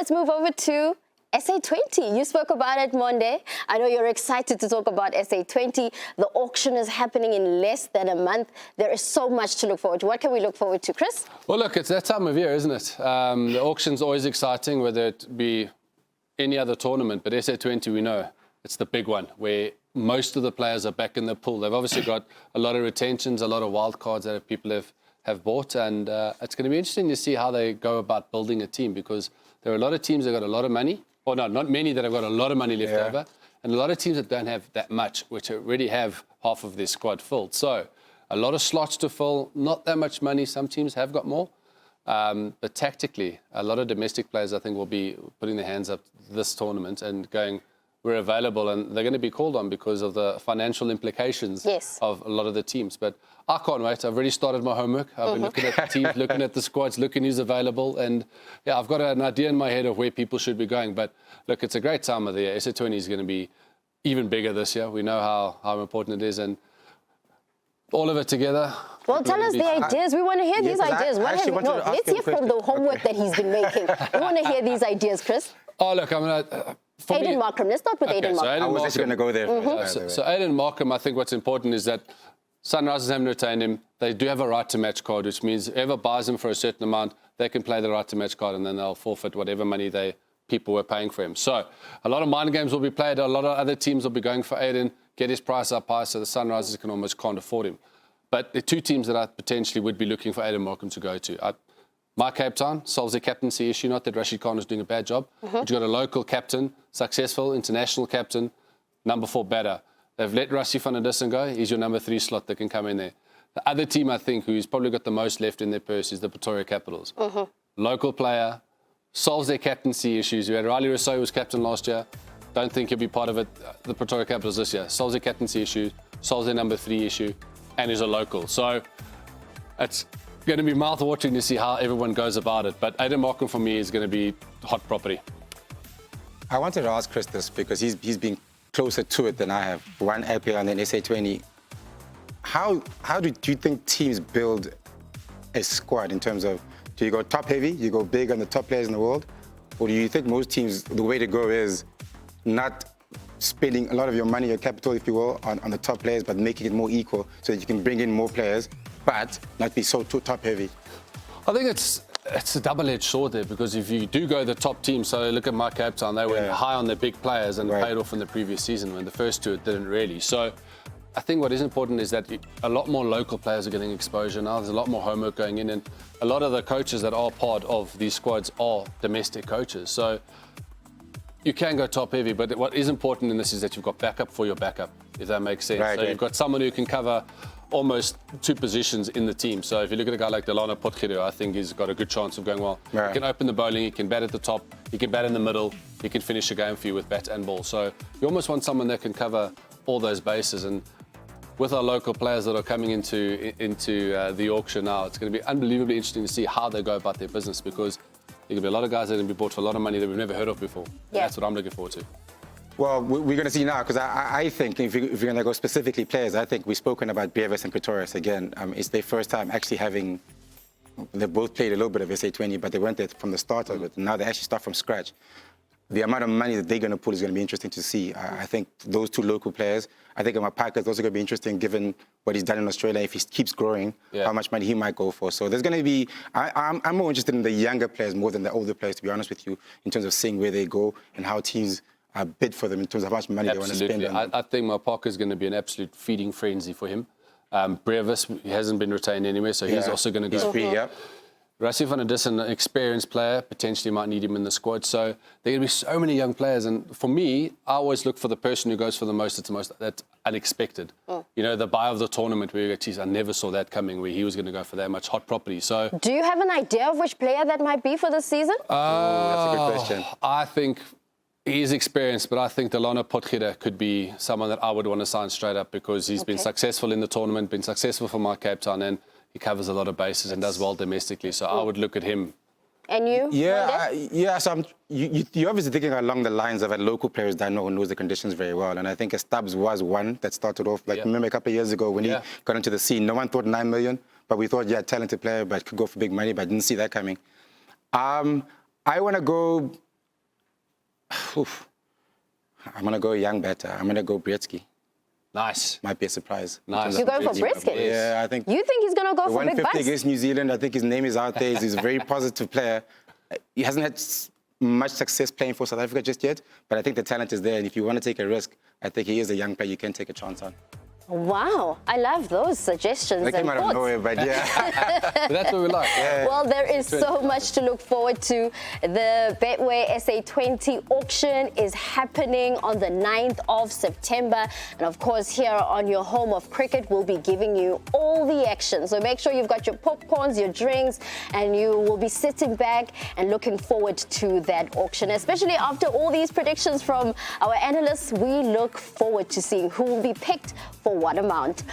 let's move over to SA20. You spoke about it Monday. I know you're excited to talk about SA20. The auction is happening in less than a month. There is so much to look forward to. What can we look forward to, Chris? Well, look, it's that time of year, isn't it? The auction's always exciting, whether it be any other tournament, but SA20, we know it's the big one where most of the players are back in the pool. They've obviously got a lot of retentions, a lot of wild cards that people have bought, and it's going to be interesting to see how they go about building a team, because there are a lot of teams that got a lot of money, or no, not many that have got a lot of money left over, and a lot of teams that don't have that much, which already have half of their squad filled. So a lot of slots to fill, not that much money. Some teams have got more. But tactically, a lot of domestic players, I think, will be putting their hands up this tournament and going, we're available, and they're going to be called on because of the financial implications of a lot of the teams. But I can't wait. I've already started my homework. I've been looking at the teams, looking at the squads, looking who's available. And yeah, I've got an idea in my head of where people should be going. But look, it's a great time of the year. SA20 is going to be even bigger this year. We know how important it is. And all of it together. Well, tell us the ideas. We want to hear these ideas. Let's hear from the homework that he's been making. We want to hear these ideas, Chris. Oh, look, I'm going to... Aiden Markram. Let's start with Aiden Markram. I was just going to go there. So Aiden Markram, I think what's important is that Sunrisers haven't retained him. They do have a right to match card, which means whoever buys him for a certain amount, they can play the right to match card, and then they'll forfeit whatever money people were paying for him. So a lot of mind games will be played. A lot of other teams will be going for Aiden, get his price up high, so the Sunrisers can't afford him. But the two teams that I potentially would be looking for Aiden Markram to go to. My Cape Town solves their captaincy issue. Not that Rashid Khan is doing a bad job, but you've got a local captain, successful international captain, number 4 batter. They've let Rassie van der Dussen go. He's your number 3 slot that can come in there. The other team, I think, who's probably got the most left in their purse is the Pretoria Capitals. Local player, solves their captaincy issues. We had Riley Rousseau, who was captain last year. Don't think he'll be part of it. The Pretoria Capitals this year. Solves their captaincy issue, solves their number 3 issue, and is a local. So it's going to be mouth-watering to see how everyone goes about it. But Aiden Markram, for me, is going to be hot property. I wanted to ask Chris this because he's been closer to it than I have. One LPL and then SA20. How do you think teams build a squad in terms of, do you go top-heavy, you go big on the top players in the world? Or do you think most teams, the way to go is not spending a lot of your money, your capital, if you will, on the top players, but making it more equal so that you can bring in more players, but not be so top-heavy? I think it's a double-edged sword there, because if you do go the top team, so look at my Cape Town, they went high on their big players and paid off in the previous season, when the first two it didn't really. So I think what is important is that a lot more local players are getting exposure now. There's a lot more homework going in, and a lot of the coaches that are part of these squads are domestic coaches. So you can go top heavy, but what is important in this is that you've got backup for your backup, if that makes sense. So you've got someone who can cover almost 2 positions in the team. So if you look at a guy like Delano Potgieter, I think he's got a good chance of going well. He can open the bowling, he can bat at the top, he can bat in the middle, he can finish a game for you with bat and ball. So you almost want someone that can cover all those bases. And with our local players that are coming into the auction now, it's going to be unbelievably interesting to see how they go about their business, because there could be a lot of guys that are going to be bought for a lot of money that we've never heard of before. That's what I'm looking forward to. Well, we're going to see now, because I think if you're going to go specifically players, I think we've spoken about Brevis and Pretorius again. It's their first time actually having, they both played a little bit of SA20, but they weren't there from the start of it. Now they actually start from scratch. The amount of money that they're going to pull is going to be interesting to see. I think those 2 local players, I think Maphaka is also going to be interesting given what he's done in Australia. If he keeps growing, how much money he might go for. So there's going to be, I'm more interested in the younger players more than the older players, to be honest with you, in terms of seeing where they go and how teams bid for them in terms of how much money they want to spend on them. I think Maphaka is going to be an absolute feeding frenzy for him. Brevis, he hasn't been retained anywhere, so he's also going to go. He's free, Rassie van der Dussen, an experienced player, potentially might need him in the squad. So there are going to be so many young players. And for me, I always look for the person who goes for the most that's unexpected. You know, the buy of the tournament where you go, geez, I never saw that coming, where he was going to go for that much hot property. So, do you have an idea of which player that might be for this season? That's a good question. I think he's experienced, but I think Delano Potgieter could be someone that I would want to sign straight up, because he's been successful in the tournament, been successful for my Cape Town, and he covers a lot of bases and does well domestically. So I would look at him. And you? So you're obviously thinking along the lines of a local player that knows the conditions very well. And I think Stubbs was one that started off, remember a couple of years ago when he got into the scene, no one thought 9 million, but we thought, talented player, but could go for big money, but didn't see that coming. I want to go Oof. I'm going to go young batter. I'm going to go Bretsky. Nice. Might be a surprise. Nice. You're going for Brisket? Yeah, I think. You think he's going to go The for big 150 bucks? against New Zealand, I think his name is out there. He's a very positive player. He hasn't had much success playing for South Africa just yet, but I think the talent is there. And if you want to take a risk, I think he is a young player you can take a chance on. Wow, I love those suggestions They and came out of thoughts. nowhere, but yeah. But that's what we like. Well, there is so much to look forward to. The Betway SA20 auction is happening on the 9th of September. And of course, here on your home of cricket, we'll be giving you all the action. So make sure you've got your popcorns, your drinks, and you will be sitting back and looking forward to that auction. Especially after all these predictions from our analysts, we look forward to seeing who will be picked for what amount.